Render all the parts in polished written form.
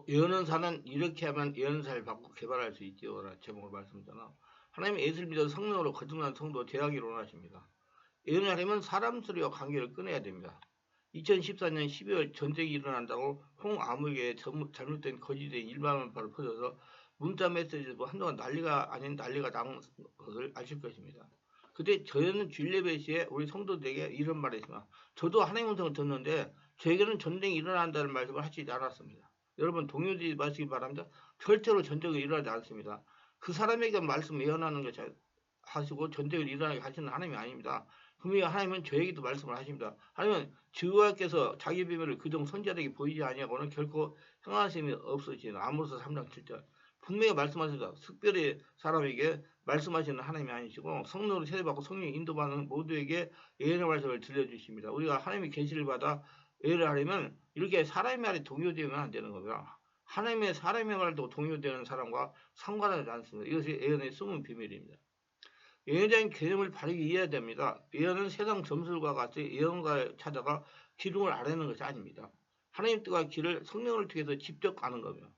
예언사는 이렇게 하면 예언사를 받고 개발할 수 있지요. 라는 제목을 말씀드잖아. 하나님의 예수를 믿어 성령으로 거듭난 성도 대하기를 원하십니다. 예언을 하려면 사람 소리와 관계를 끊어야 됩니다. 2014년 12월 전쟁이 일어난다고 홍아무에게 잘못된 거짓된 일반문파로 퍼져서 문자 메시지도 한동안 난리가 아닌 난리가 난 것을 아실 것입니다. 그때 저는 줄레베시에 우리 성도들에게 이런 말을 했습니다. 저도 하나님 음성을 듣는데 저에게는 전쟁이 일어난다는 말씀을 하지 않았습니다. 여러분 동요되지 마시기 바랍니다. 절대로 전쟁이 일어나지 않습니다. 그 사람에게 말씀 예언하는 것 하시고 전쟁을 일어나게 하시는 하나님이 아닙니다. 분명히 하나님은 저에게도 말씀을 하십니다. 하나님은 주와께서 자기 비밀을 그동 선지자에게 보이지 아니하고는 결코 행하심이 없으시는 아모스 3장 7절 분명히 말씀하십니다. 특별히 사람에게 말씀하시는 하나님이 아니시고 성령으로 세례받고 성령 인도받는 모두에게 예언의 말씀을 들려주십니다. 우리가 하나님의 계시를 받아 예언을 하려면 이렇게 사람의 말에 동요되면 안 되는 겁니다. 하나님의 사람의 말을 듣고 동요되는 사람과 상관하지 않습니다. 이것이 예언의 숨은 비밀입니다. 예언자인 개념을 바르게 이해해야 됩니다. 예언은 세상 점술과 같이 예언가를 찾아가 기둥을 아뢰는 것이 아닙니다. 하나님 뜻과 길을 성령을 통해서 직접 아는 겁니다.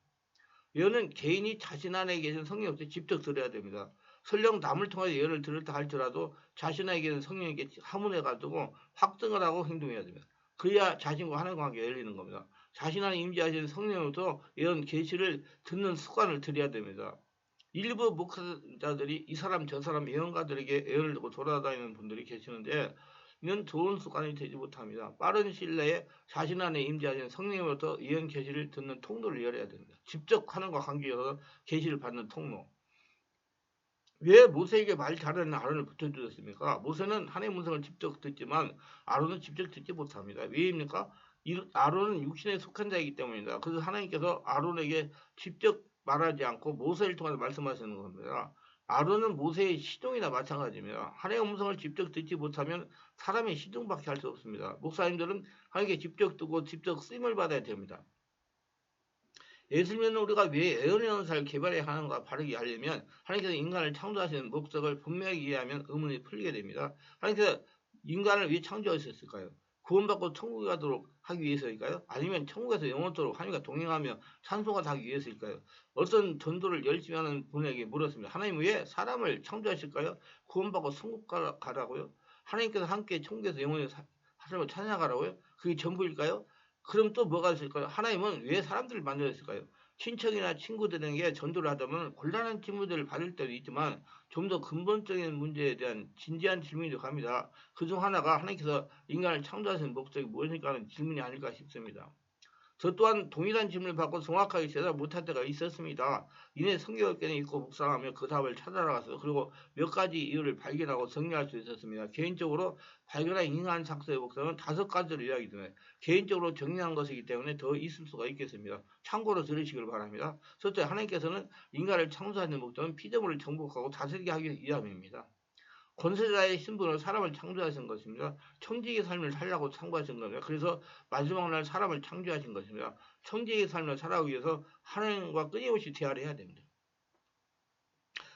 예언은 개인이 자신 안에 계신 성령으로부터 직접 들어야 됩니다. 설령 남을 통해 예언을 들었다 할지라도 자신에게 계신 성령에게 하문해가지고 확증을 하고 행동해야 됩니다. 그래야 자신과 하나님 관계가 열리는 겁니다. 자신 안에 임재하시는 성령으로부터 예언 계시를 듣는 습관을 들여야 됩니다. 일부 목사자들이 이 사람 저 사람 예언가들에게 예언을 듣고 돌아다니는 분들이 계시는데 이는 좋은 습관이 되지 못합니다. 빠른 시일 내에 자신 안에 임재하신 성령으로부터 예언 계시를 듣는 통로를 열어야 됩니다. 직접 하나님과 관계에서 계시를 받는 통로. 왜 모세에게 말 잘하는 아론을 붙여주셨습니까? 모세는 하나님의 음성을 직접 듣지만 아론은 직접 듣지 못합니다. 왜입니까? 아론은 육신에 속한 자이기 때문입니다. 그래서 하나님께서 아론에게 직접 말하지 않고 모세를 통해서 말씀하시는 겁니다. 아론은 모세의 시종이나 마찬가지입니다. 하나님의 음성을 직접 듣지 못하면 사람의 시종밖에 할 수 없습니다. 목사님들은 하나님께 직접 듣고 직접 쓰임을 받아야 됩니다. 예수님은 우리가 왜 예언의 은사를 개발해야 하는가 바르게 알려면 하나님께서 인간을 창조하시는 목적을 분명히 이해하면 의문이 풀리게 됩니다. 하나님께서 인간을 왜 창조하셨을까요? 구원받고 천국에 가도록 하기 위해서일까요? 아니면 천국에서 영원토록 하나님과 동행하며 찬송을 하기 위해서일까요? 어떤 전도를 열심히 하는 분에게 물었습니다. 하나님 왜 사람을 창조하실까요? 구원받고 천국 가라고요? 하나님께서 함께 천국에서 영원히 하나님을 찬양하라고요? 그게 전부일까요? 그럼 또 뭐가 있을까요? 하나님은 왜 사람들을 만들었을까요? 친척이나 친구들에게 전도를 하다면 곤란한 질문들을 받을 때도 있지만 좀 더 근본적인 문제에 대한 진지한 질문이 갑니다. 그중 하나가 하나님께서 인간을 창조하신 목적이 무엇일까 하는 질문이 아닐까 싶습니다. 저 또한 동일한 질문을 받고 정확하게 대답 못할 때가 있었습니다. 이내 성경학교에 있고 묵상하며 그 답을 찾아나가서 그리고 몇 가지 이유를 발견하고 정리할 수 있었습니다. 개인적으로 발견한 인간 작서의 목적은 5가지로 이야기 됩니다. 개인적으로 정리한 것이기 때문에 더 있을 수가 있겠습니다. 참고로 들으시길 바랍니다. 첫째, 하나님께서는 인간을 창조하는 목적은 피조물을 정복하고 다스리게 하기 위함입니다. 권세자의 신분으로 사람을 창조하신 것입니다. 천지의 삶을 살라고 창조하신 겁니다. 그래서 마지막 날 사람을 창조하신 것입니다. 천지의 삶을 살아가기 위해서 하나님과 끊임없이 대화를 해야 됩니다.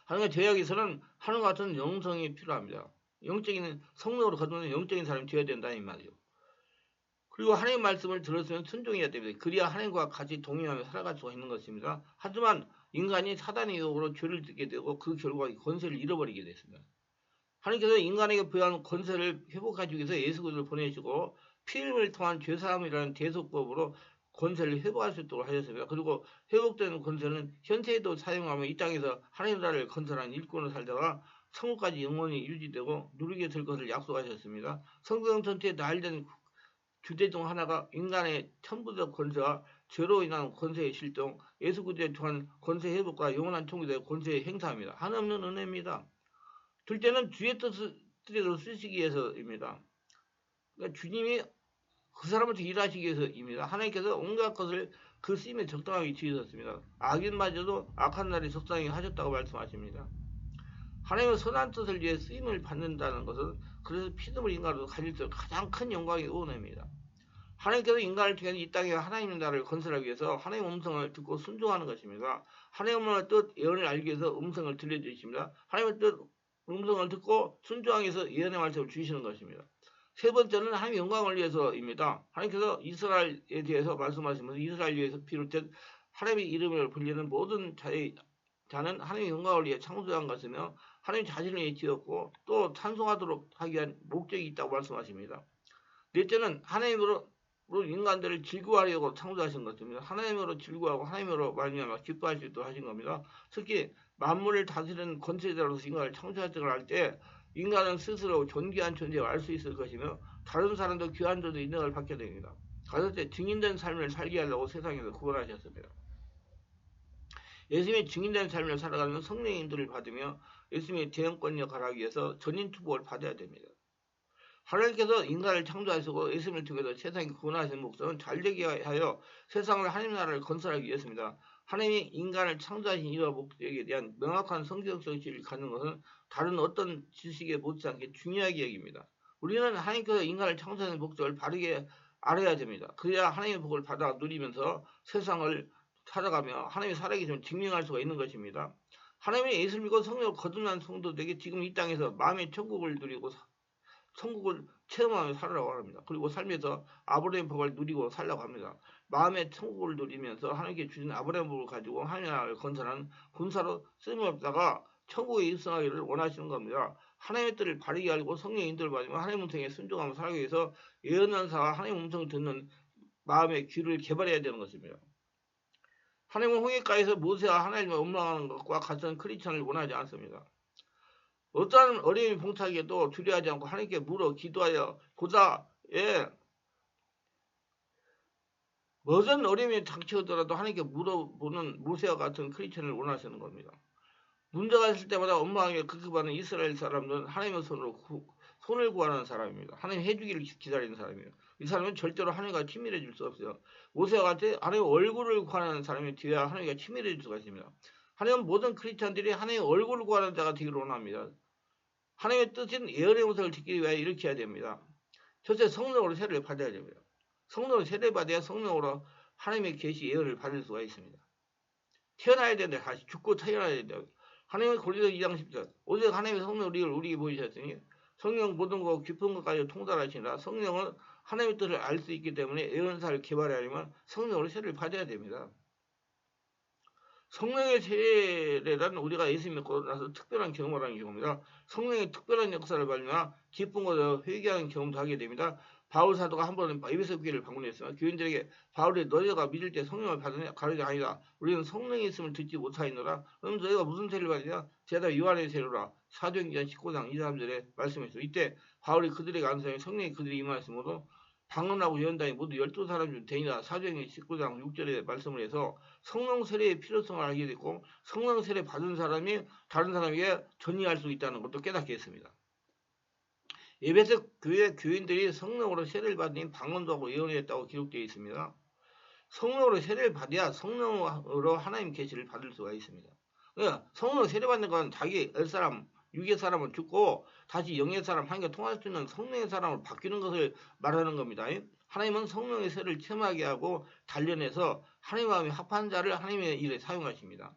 하나님과 대화하기 위해서는 하나님과 같은 영성이 필요합니다. 영적인 성령으로 거듭나는 영적인 사람이 되어야 된다는 말이죠. 그리고 하나님의 말씀을 들었으면 순종해야 됩니다. 그래야 하나님과 같이 동행하며 살아갈 수가 있는 것입니다. 하지만 인간이 사단의 유혹으로 죄를 짓게 되고 그 결과 권세를 잃어버리게 됐습니다. 하나님께서 인간에게 부여한 권세를 회복하기 위해서 예수 그리스도를 보내시고 피 흘림을 통한 죄사함이라는 대속법으로 권세를 회복할 수 있도록 하셨습니다. 그리고 회복된 권세는 현세에도 사용하며 이 땅에서 하나님 나라를 건설한 일꾼으로 살다가 천국까지 영원히 유지되고 누리게 될 것을 약속하셨습니다. 성경 전체에 나열된 주제 중 하나가 인간의 천부적 권세와 죄로 인한 권세의 실종, 예수 그리스도에 통한 권세 회복과 영원한 천국의 권세의 행사입니다. 한없는 은혜입니다. 둘째는 주의 뜻대로 쓰시기 위해서입니다. 그러니까 주님이 그 사람한테 일하시기 위해서입니다. 하나님께서 온갖 것을 그 쓰임에 적당하게 지으셨습니다. 악인마저도 악한 날에 적당히 하셨다고 말씀하십니다. 하나님은 선한 뜻을 위해 쓰임을 받는다는 것은 그래서 피조물 인간으로 가질 수 있는 가장 큰 영광의 은혜입니다. 하나님께서 인간을 통해 이 땅에 하나님의 나라를 건설하기 위해서 하나님의 음성을 듣고 순종하는 것입니다. 하나님의 뜻 예언을 알기 위해서 음성을 들려주십니다. 하나님의 뜻 음성을 듣고 순종하기 위해서 예언의 말씀을 주시는 것입니다. 세 번째는 하나님의 영광을 위해서입니다. 하나님께서 이스라엘에 대해서 말씀하시면서 이스라엘 위해서 비롯된 하나님의 이름을 불리는 모든 자는 하나님의 영광을 위해 창조한 것이며 하나님 자신을 위해 지었고 또 찬송하도록 하기 위한 목적이 있다고 말씀하십니다. 넷째는 하나님으로 인간들을 즐거워하려고 창조하신 것입니다. 하나님으로 즐거워하고 하나님으로 말미암아 기뻐할 수 있도록 하신 겁니다. 특히 만물을 다스리는 권세자로서 인간을 창조할 때 인간은 스스로 존귀한 존재를 알 수 있을 것이며 다른 사람도 귀한 존재 인정을 받게 됩니다. 다섯째, 증인된 삶을 살게 하려고 세상에서 구원하셨습니다. 예수님의 증인된 삶을 살아가는 성령의 인도를 받으며 예수님의 대형권 역할을 하기 위해서 전인 투복을 받아야 됩니다. 하나님께서 인간을 창조하시고 예수님을 통해서 세상에 구원하시는 목적은 잘되게 하여 세상을 하나님 나라를 건설하기 위해서입니다. 하나님이 인간을 창조하신 이유와 목적에 대한 명확한 성경적 지식을 갖는 것은 다른 어떤 지식에 못지않게 중요하게 여깁니다. 우리는 하나님께서 인간을 창조하는 목적을 바르게 알아야 됩니다. 그래야 하나님의 복을 받아 누리면서 세상을 살아가며 하나님이 살아계심을 증명할 수가 있는 것입니다. 하나님의 예수를 믿고 성령을 거듭난 성도들에게 지금 이 땅에서 마음의 천국을 누리고 천국을 체험하며 살아라고 합니다. 그리고 삶에서 아브라함의 복을 누리고 살라고 합니다. 마음의 천국을 누리면서 하나님께 주신 아브라함의 복을 가지고 하나님 나라를 건설하는 군사로 쓰임없다가 천국에 입성하기를 원하시는 겁니다. 하나님의 뜻을 바르게 알고 성령의 인도를 받으며 하나님 음성에 순종하며 살기 위해서 예언한 자와 하나님 음성을 듣는 마음의 귀를 개발해야 되는 것입니다. 하나님은 홍해가에서 모세와 하나님을 원망하는 것과 같은 크리스천을 원하지 않습니다. 어떠한 어려움이 봉착해도 두려워하지 않고 하나님께 물어 기도하여 고다에 모든 어려움이 닥쳐오더라도 하나님께 물어보는 모세와 같은 크리스천을 원하시는 겁니다. 문제가 있을 때마다 원망하게 급급하는 이스라엘 사람들은 하나님의 손을 구하는 사람입니다. 하나님 해주기를 기다리는 사람이에요. 이 사람은 절대로 하나님과 친밀해질 수 없어요. 모세와 같이 하나님의 얼굴을 구하는 사람이 되어야 하나님과 친밀해질 수가 있습니다. 하나님은 모든 크리스찬들이 하나님의 얼굴을 구하는 자가 되기를 원합니다. 하나님의 뜻인 예언의 음성을 듣기 위해 이렇게 해야 됩니다. 첫째, 성령으로 세례를 받아야 됩니다. 성령으로 세례를 받아야 성령으로 하나님의 계시 예언을 받을 수가 있습니다. 태어나야 되는데 다시 죽고 태어나야 된다. 하나님의 고린도서 2장 10절 오직 하나님의 성령을 우리에게 보이셨으니 성령 모든 것 깊은 것까지 통달하시니라. 성령은 하나님의 뜻을 알 수 있기 때문에 예언사를 개발하려면 성령으로 세례를 받아야 됩니다. 성령의 세례란 우리가 예수 믿고 나서 특별한 경험을 하는 경우입니다. 성령의 특별한 역사를 받으면 기쁜 것을 회개하는 경험도 하게 됩니다. 바울 사도가 한 번은 에베소 교회를 방문했으면 교인들에게 바울이 너희가 믿을 때 성령을 받으냐 가르지 아니다. 우리는 성령이 있음을 듣지 못하였노라. 그럼 너희가 무슨 세례를 받으냐? 제가 요한의 세례라. 사도행전 19장 2, 3절에 말씀했어. 이때 바울이 그들에게 안수하여 성령이 그들이 임하였으므로 방언하고 예언자인 모두 12사람 중 되니라. 사도행전 19장 6절에 말씀을 해서 성령 세례의 필요성을 알게 됐고 성령 세례 받은 사람이 다른 사람에게 전이할 수 있다는 것도 깨닫게 했습니다. 에베소 교회 교인들이 성령으로 세례를 받으니 방언도 하고 예언했다고 기록되어 있습니다. 성령으로 세례를 받아야 성령으로 하나님 계시를 받을 수가 있습니다. 그러니까 성령으로 세례 받는 건 자기 옛사람 육의 사람은 죽고 다시 영의 사람 하나님과 통할 수 있는 성령의 사람으로 바뀌는 것을 말하는 겁니다. 하나님은 성령의 세례를 체험하게 하고 단련해서 하나님 마음에 합한 자를 하나님의 일에 사용하십니다.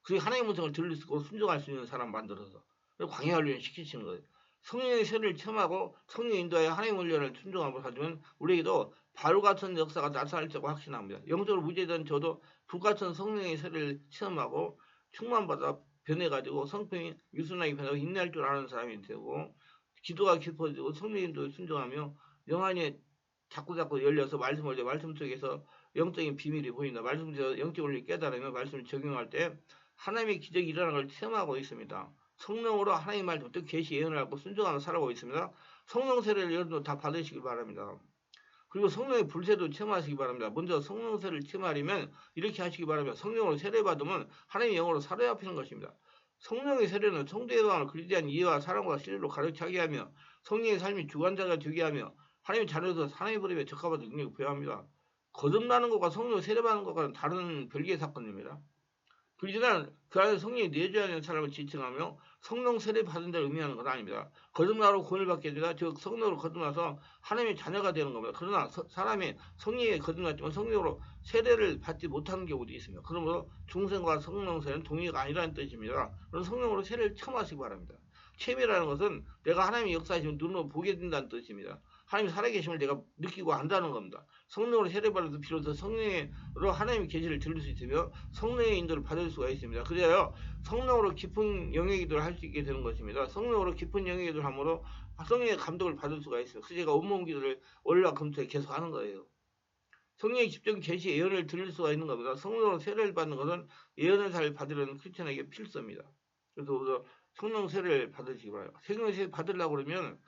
그리고 하나님의 음성을 들을 수 있고 순종할 수 있는 사람 만들어서 광야 훈련 시키시는 거예요. 성령의 세례를 체험하고 성령 인도하여 하나님 훈련을 순종하고 하면 우리에게도 바로 같은 역사가 나타날다고 확신합니다. 영적으로 무죄된 저도 불같은 성령의 세례를 체험하고 충만받아 변해가지고 성품이 유순하게 변하고 인내할 줄 아는 사람이 되고 기도가 깊어지고 성령인도에 순종하며 영안이 자꾸 열려서 말씀 속에서 영적인 비밀이 보인다. 말씀 속에서 영적 원리를 깨달으며 말씀을 적용할 때 하나님의 기적이 일어나는 걸 체험하고 있습니다. 성령으로 하나님 말씀 또 계시 예언을 하고 순종하며 살아가고 있습니다. 성령 세례를 여러분도 다 받으시길 바랍니다. 그리고 성령의 불세도 체험하시기 바랍니다. 먼저 성령 세례를 체험하려면 이렇게 하시기 바랍니다. 성령으로 세례받으면 하나님의 영으로 사로잡히는 것입니다. 성령의 세례는 성도의 마음을 그리스도에 대한 이해와 사랑과 신뢰로 가르치게 하며 성령의 삶이 주관자가 되게 하며 하나님의 자녀로서 하나님의 부름에 적합하도록 능력을 부여합니다. 거듭나는 것과 성령 세례받는 것과는 다른 별개의 사건입니다. 그러지만 그 안에 성령이 내줘야 하는 사람을 지칭하며 성령 세례 받은 자를 의미하는 건 아닙니다. 거듭나로 구원을 받게 되다 즉 성령으로 거듭나서 하나님의 자녀가 되는 겁니다. 그러나 사람이 성령에 거듭났지만 성령으로 세례를 받지 못하는 경우도 있습니다. 그러므로 중생과 성령 세례는 동의가 아니라는 뜻입니다. 그런 성령으로 세례를 처음 하시기 바랍니다. 체험이라는 것은 내가 하나님의 역사하심을 눈으로 보게 된다는 뜻입니다. 하나님이 살아계심을 내가 느끼고 안다는 겁니다. 성령으로 세례받아서 비로소 성령으로 하나님의 계시를 들을 수 있으며 성령의 인도를 받을 수가 있습니다. 그래야 성령으로 깊은 영의 기도를 할 수 있게 되는 것입니다. 성령으로 깊은 영의 기도를 함으로 성령의 감동을 받을 수가 있어요. 그래서 제가 온몸 기도를 월요일 금토에 계속 하는 거예요. 성령의 집중 계시 예언을 들을 수가 있는 겁니다. 성령으로 세례를 받는 것은 예언의 사를 받으려는 크리스천에게 필수입니다. 그래서 성령 세례를 받으시기 바랍니다. 성령 세례 받으려고 그러면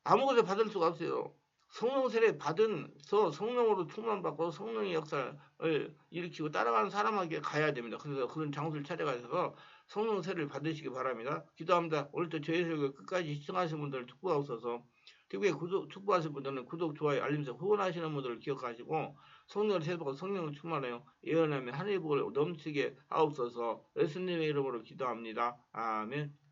아무것도 받을 수가 없어요. 성령 세례 받은서 성령으로 충만받고 성령의 역사를 일으키고 따라가는 사람에게 가야 됩니다. 그래서 그런 장소를 찾아가셔서 성령 세례를 받으시기 바랍니다. 기도합니다. 오늘도 저희 설교 끝까지 시청하신 분들 축복하옵소서. TV에 축복하신 분들은 구독, 좋아요, 알림 설정, 후원하시는 분들을 기억하시고 성령을 세례받고 성령을 충만하여 예언하며 하늘의 복을 넘치게 하옵소서. 예수님의 이름으로 기도합니다. 아멘.